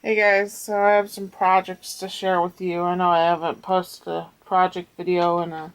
Hey guys, so I have some projects to share with you. I know I haven't posted a project video in a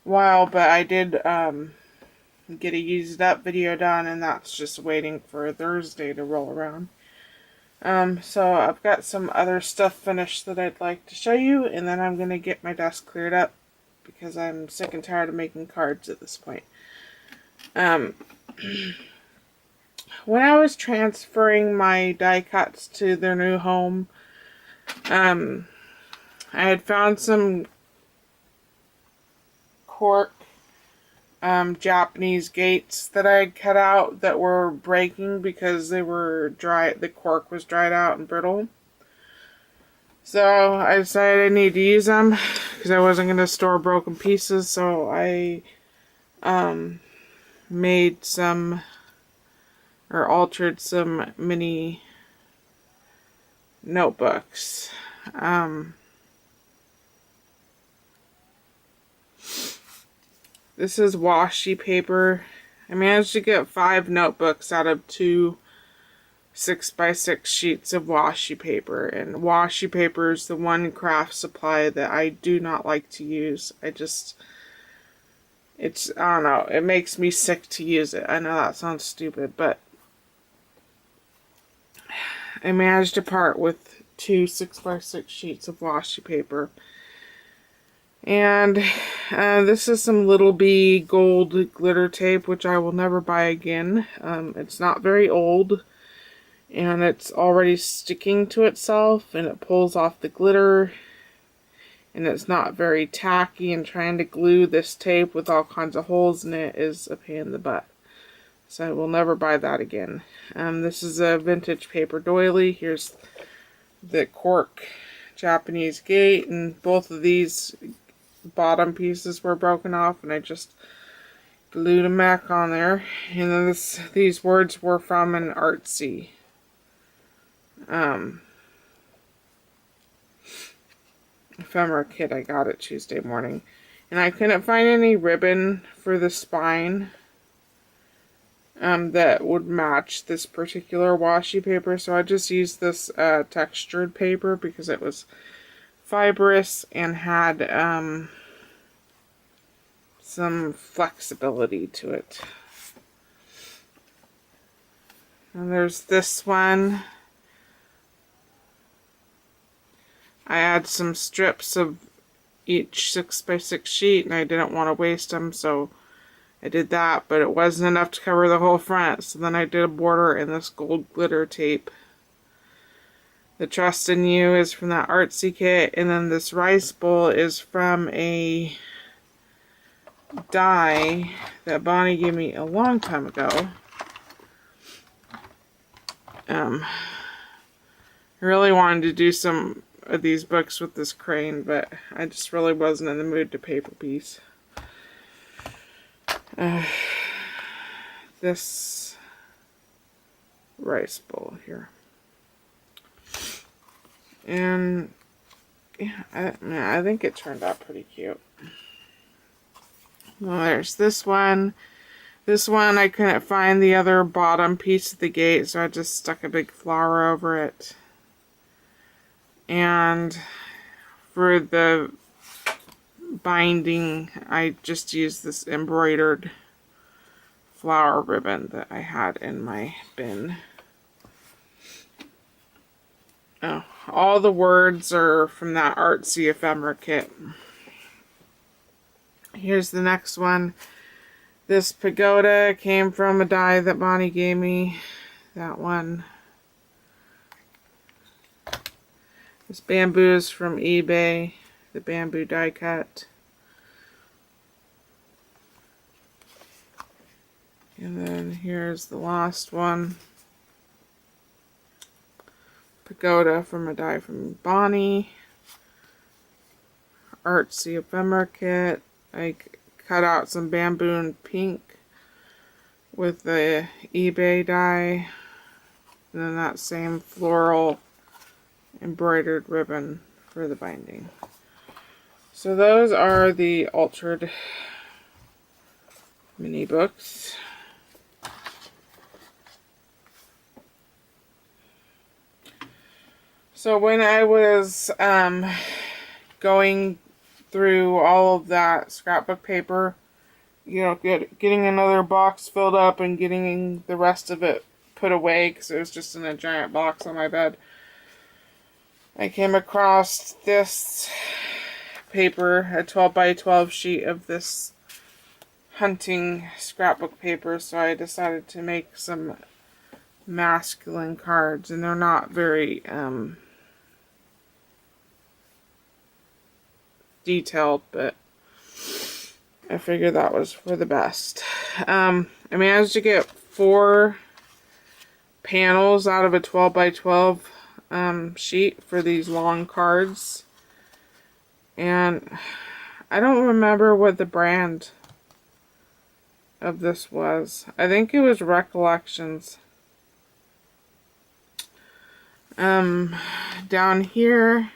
while, but I did get a used up video done, and that's just waiting for Thursday to roll around. So I've got some other stuff finished that I'd like to show you, and then I'm going to get my desk cleared up because I'm sick and tired of making cards at this point. When I was transferring my die cuts to their new home, I had found some cork Japanese gates that I had cut out that were breaking because they were dry. The cork was dried out and brittle. So I decided I need to use them because I wasn't going to store broken pieces. So I made some or altered some mini notebooks. This is washi paper. I managed to get 5 notebooks out of 2 6x6 sheets of washi paper. And washi paper is the one craft supply that I do not like to use. I don't know, it makes me sick to use it. I know that sounds stupid, but I managed to part with 2 6x6 sheets of washi paper. And this is some Little B gold glitter tape, which I will never buy again. It's not very old, and it's already sticking to itself, and it pulls off the glitter, and it's not very tacky, and trying to glue this tape with all kinds of holes in it is a pain in the butt. So I will never buy that again. This is a vintage paper doily. Here's the cork Japanese gate, and both of these bottom pieces were broken off, and I just glued them back on there. And then these words were from an artsy ephemera kit I got it Tuesday morning. And I couldn't find any ribbon for the spine that would match this particular washi paper, so I just used this textured paper because it was fibrous and had some flexibility to it. And there's this one. I had some strips of each 6x6 sheet, and I didn't want to waste them, so I did that, but it wasn't enough to cover the whole front, so then I did a border in this gold glitter tape. The Trust in You is from that artsy kit, and then this rice bowl is from a die that Bonnie gave me a long time ago. I really wanted to do some of these books with this crane, but I just really wasn't in the mood to paper piece. This rice bowl here. And yeah, I think it turned out pretty cute. Well, there's this one. This one I couldn't find the other bottom piece of the gate, so I just stuck a big flower over it. And for the binding, I just used this embroidered flower ribbon that I had in my bin. Oh, all the words are from that artsy ephemera kit. Here's the next one. This pagoda came from a die that Bonnie gave me. That one. This bamboo is from eBay. The bamboo die cut. And then here's the last one. Pagoda from a die from Bonnie. Artsy ephemera kit. I cut out some bamboo and pink with the eBay die. And then that same floral embroidered ribbon for the binding. So those are the altered mini books. So when I was going through all of that scrapbook paper, you know, getting another box filled up and getting the rest of it put away because it was just in a giant box on my bed, I came across this paper, a 12 by 12 sheet of this hunting scrapbook paper, so I decided to make some masculine cards, and they're not very detailed, but I figured that was for the best. I managed to get 4 panels out of a 12 by 12 sheet for these long cards, and I don't remember what the brand of this was. I think it was Recollections. Down here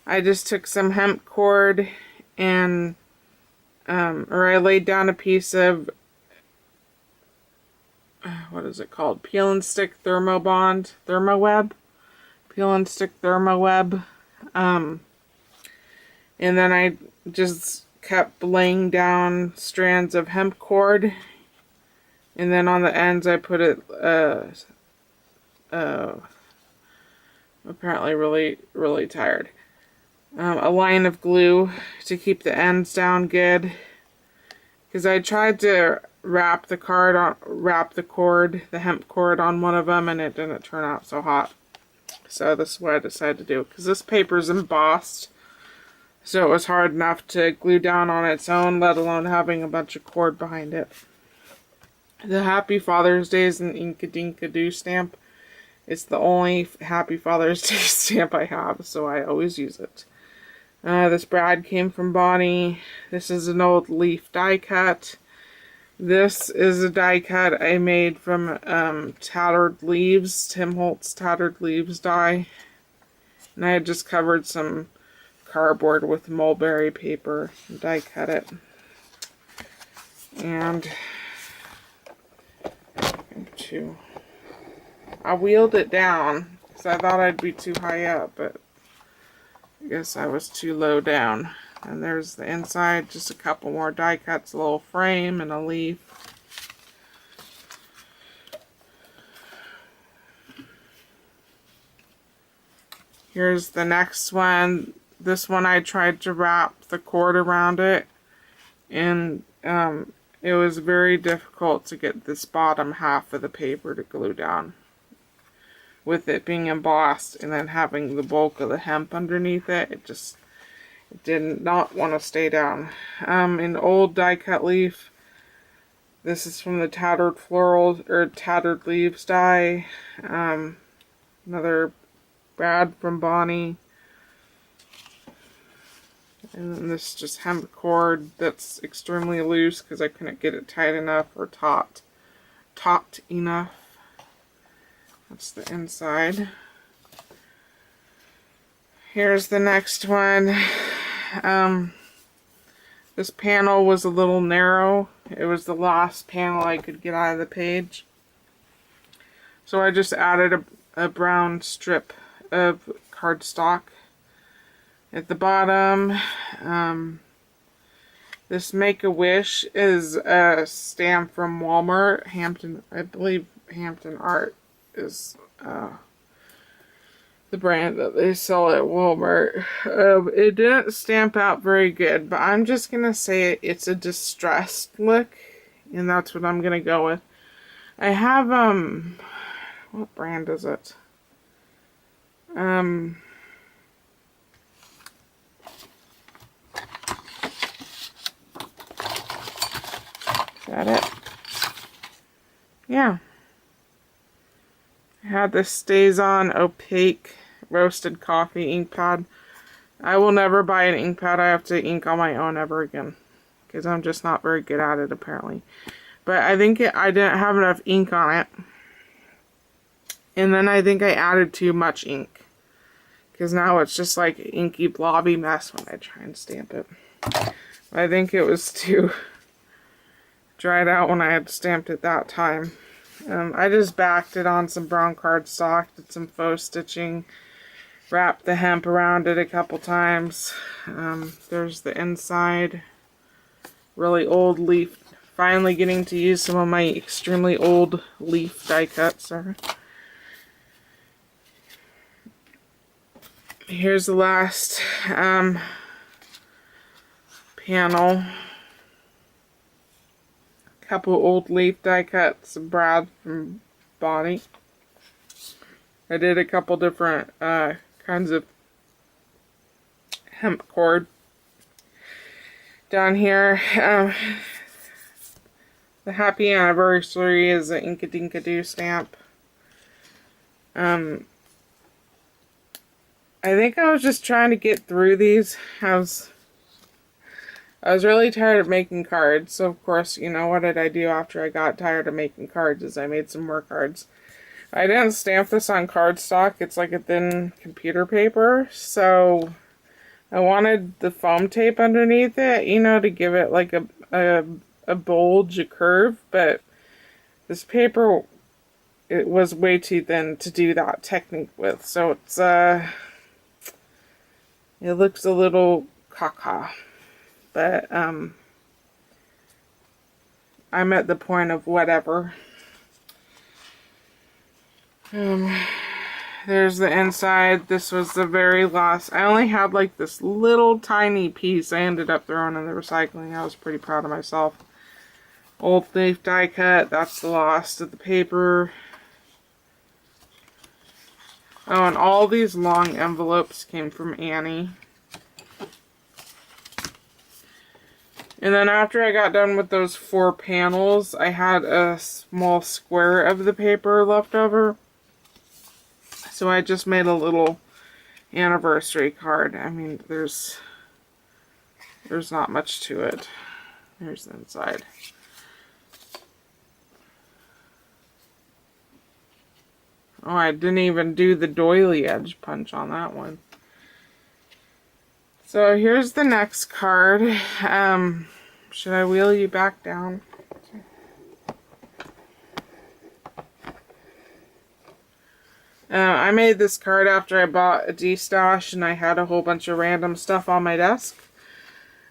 I just took some hemp cord and or I laid down a piece of what is it called? Peel and stick thermoweb. Peel and stick thermoweb. And then I just kept laying down strands of hemp cord, and then on the ends I put it apparently really tired, a line of glue to keep the ends down good, because I tried to wrap the hemp cord on one of them, and it didn't turn out so hot. So this is what I decided to do, because this paper is embossed, so it was hard enough to glue down on its own, let alone having a bunch of cord behind it. The Happy Father's Day is an Inkadinka-Doo stamp. It's the only Happy Father's Day stamp I have, so I always use it. This brad came from Bonnie. This is an old leaf die cut. This is a die cut I made from Tattered Leaves, Tim Holtz Tattered Leaves die. And I had just covered some cardboard with mulberry paper and die cut it. And I wheeled it down because I thought I'd be too high up, but I guess I was too low down. And there's the inside, just a couple more die cuts, a little frame and a leaf. Here's the next one. This one I tried to wrap the cord around it, and it was very difficult to get this bottom half of the paper to glue down, with it being embossed and then having the bulk of the hemp underneath it. It did not want to stay down. An old die cut leaf. This is from the Tattered Leaves die. Another brad from Bonnie. And then this just hemp cord that's extremely loose because I couldn't get it tight enough or taut enough. That's the inside. Here's the next one. This panel was a little narrow. It was the last panel I could get out of the page. So I just added a brown strip of cardstock at the bottom. This Make-A-Wish is a stamp from Walmart. I believe Hampton Art is the brand that they sell at Walmart. It didn't stamp out very good, but I'm just gonna say it's a distressed look, and that's what I'm gonna go with. I have what brand is it? Is that it? Yeah. I had this Stays On Opaque Roasted Coffee ink pad. I will never buy an ink pad. I have to ink on my own ever again, because I'm just not very good at it apparently. But I think I didn't have enough ink on it. And then I think I added too much ink, because now it's just like an inky blobby mess when I try and stamp it. I think it was too dried out when I had stamped it that time. I just backed it on some brown cardstock, did some faux stitching, wrap the hemp around it a couple times. There's the inside. Really old leaf. Finally getting to use some of my extremely old leaf die cuts. Here's the last panel. Couple old leaf die cuts, brad from body. I did a couple different kinds of hemp cord. Down here, the happy anniversary is an Inka Dinka Doo stamp. I think I was just trying to get through these. I was really tired of making cards, so of course, you know, what did I do after I got tired of making cards is I made some more cards. I didn't stamp this on cardstock. It's like a thin computer paper, so I wanted the foam tape underneath it, you know, to give it like a bulge, a curve, but this paper, it was way too thin to do that technique with, so it's, it looks a little caca, but, I'm at the point of whatever. There's the inside. This was the very last. I only had like this little tiny piece I ended up throwing in the recycling. I was pretty proud of myself. Old leaf die cut. That's the last of the paper. Oh, and all these long envelopes came from Annie. And then after I got done with those 4 panels, I had a small square of the paper left over. So I just made a little anniversary card. I mean, there's not much to it. Here's the inside. Oh, I didn't even do the doily edge punch on that one. So here's the next card. Should I wheel you back down? I made this card after I bought a D-stash and I had a whole bunch of random stuff on my desk.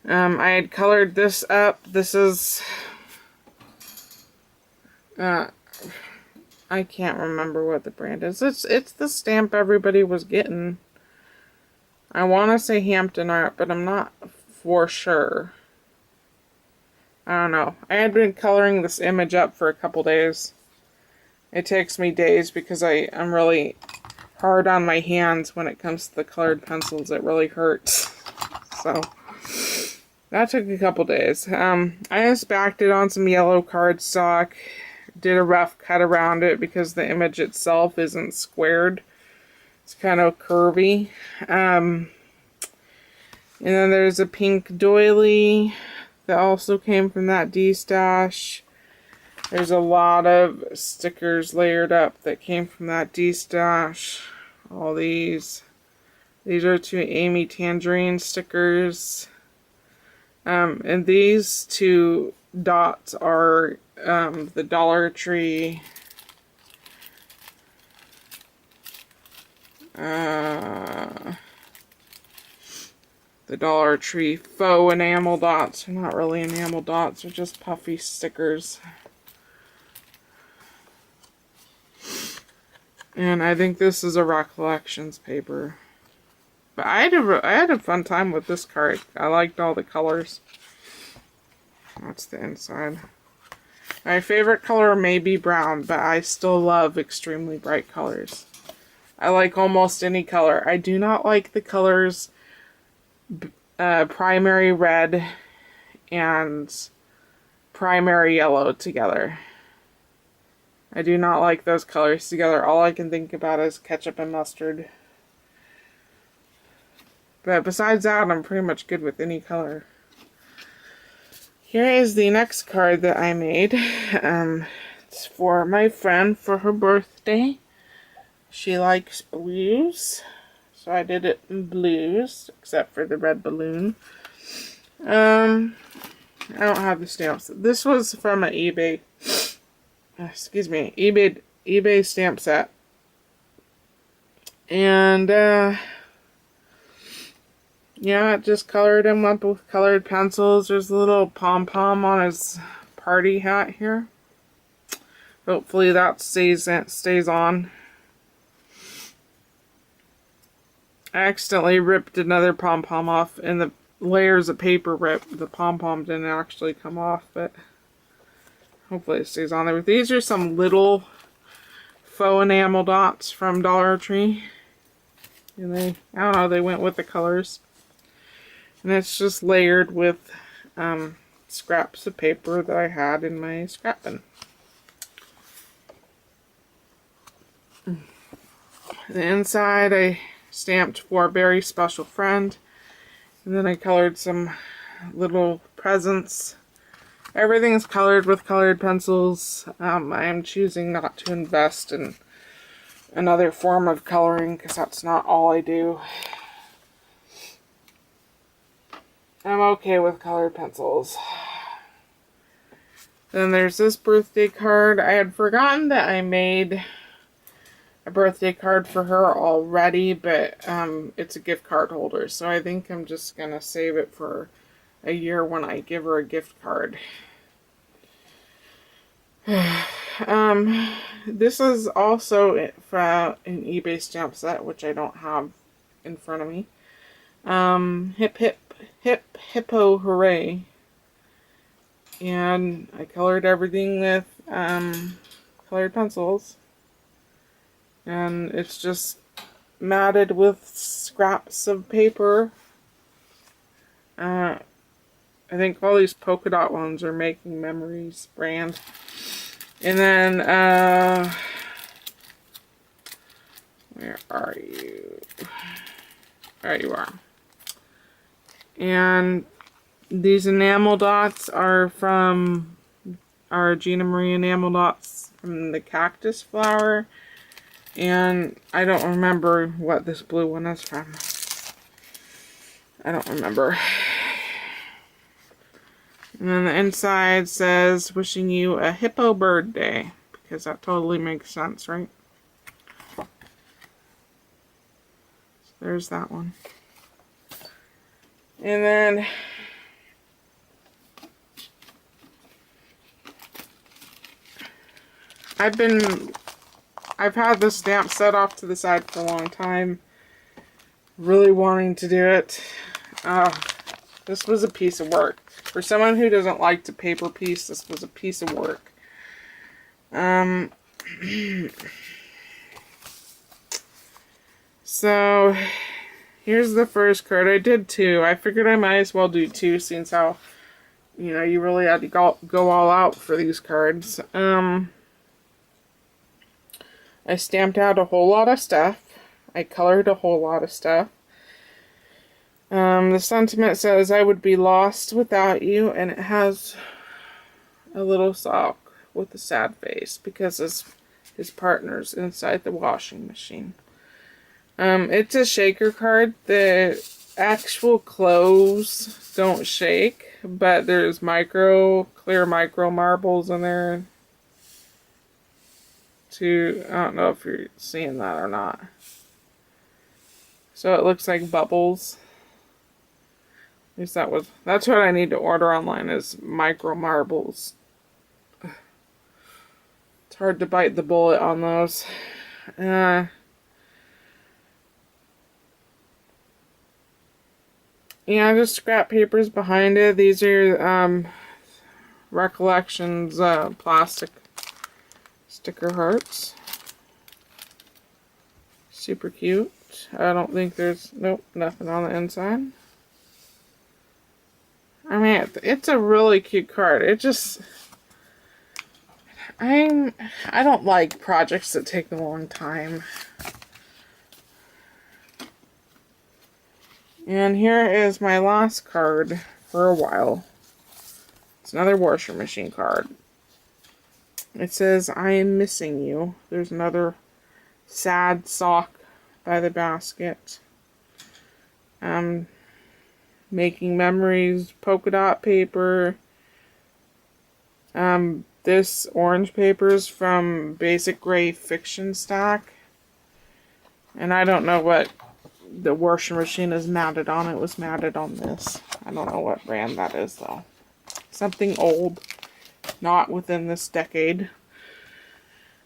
I had colored this up. This is... I can't remember what the brand is. It's the stamp everybody was getting. I want to say Hampton Art, but I'm not for sure. I don't know. I had been coloring this image up for a couple days. It takes me days because I'm really hard on my hands when it comes to the colored pencils. It really hurts. So, that took a couple days. I just backed it on some yellow cardstock. Did a rough cut around it because the image itself isn't squared. It's kind of curvy. And then there's a pink doily that also came from that D-stash. There's a lot of stickers layered up that came from that D-stash. All these. These are 2 Amy Tangerine stickers. And these 2 dots are the Dollar Tree. The Dollar Tree faux enamel dots. They're not really enamel dots. They're just puffy stickers. And I think this is a Recollections paper. But I had a fun time with this card. I liked all the colors. That's the inside. My favorite color may be brown, but I still love extremely bright colors. I like almost any color. I do not like the colors primary red and primary yellow together. I do not like those colors together. All I can think about is ketchup and mustard. But besides that, I'm pretty much good with any color. Here is the next card that I made. It's for my friend for her birthday. She likes blues. So I did it in blues, except for the red balloon. I don't have the stamps. This was from an eBay stamp set. And, yeah, just colored him up with colored pencils. There's a little pom-pom on his party hat here. Hopefully that stays on. I accidentally ripped another pom-pom off, and the layers of paper ripped. The pom-pom didn't actually come off, but hopefully it stays on there. These are some little faux enamel dots from Dollar Tree. And I don't know, they went with the colors. And it's just layered with scraps of paper that I had in my scrap bin. The inside I stamped for a very special friend. And then I colored some little presents. Everything's colored with colored pencils. I am choosing not to invest in another form of coloring because that's not all I do. I'm okay with colored pencils. Then there's this birthday card. I had forgotten that I made a birthday card for her already, but it's a gift card holder, so I think I'm just gonna save it for a year when I give her a gift card. This is also from an eBay stamp set, which I don't have in front of me. Hip hip hip hippo hooray. And I colored everything with colored pencils. And it's just matted with scraps of paper. I think all these polka dot ones are Making Memories brand. And then, where are you? There you are. And these enamel dots are Gina Marie enamel dots from the cactus flower. And I don't remember what this blue one is from. I don't remember. And then the inside says, wishing you a hippo bird day. Because that totally makes sense, right? So there's that one. And then I've had this stamp set off to the side for a long time. Really wanting to do it. This was a piece of work. For someone who doesn't like to paper piece, this was a piece of work. So, here's the first card. I did two. I figured I might as well do two, since how, you know, you really had to go all out for these cards. I stamped out a whole lot of stuff. I colored a whole lot of stuff. The sentiment says, I would be lost without you, and it has a little sock with a sad face because his partner's inside the washing machine. It's a shaker card. The actual clothes don't shake, but there's clear micro marbles in there. I don't know if you're seeing that or not. So it looks like bubbles. At least that's what I need to order online, is micro marbles. It's hard to bite the bullet on those. Yeah, just scrap papers behind it. These are Recollections plastic sticker hearts. Super cute. I don't think there's, nope, nothing on the inside. I mean, it's a really cute card. It just, I don't like projects that take a long time. And here is my last card for a while. It's another washer machine card. It says, I am missing you. There's another sad sock by the basket. Making Memories, polka dot paper. This orange paper is from Basic Gray Fiction Stack. And I don't know what the washing machine is mounted on. It was mounted on this. I don't know what brand that is, though. Something old. Not within this decade.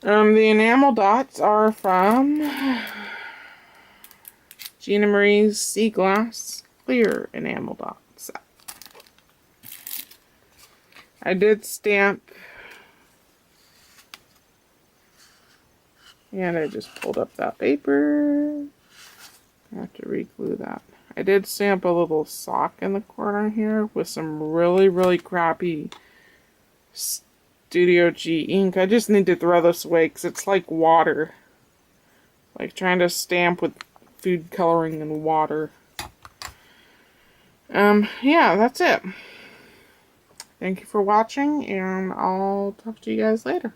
The enamel dots are from Gina Marie's Sea Glass Clear Enamel Dots. I did stamp, and I just pulled up that paper. I have to re-glue that. I did stamp a little sock in the corner here with some really, really crappy Studio G ink. I just need to throw this away because it's like water. Like trying to stamp with food coloring and water. Yeah, that's it. Thank you for watching, and I'll talk to you guys later.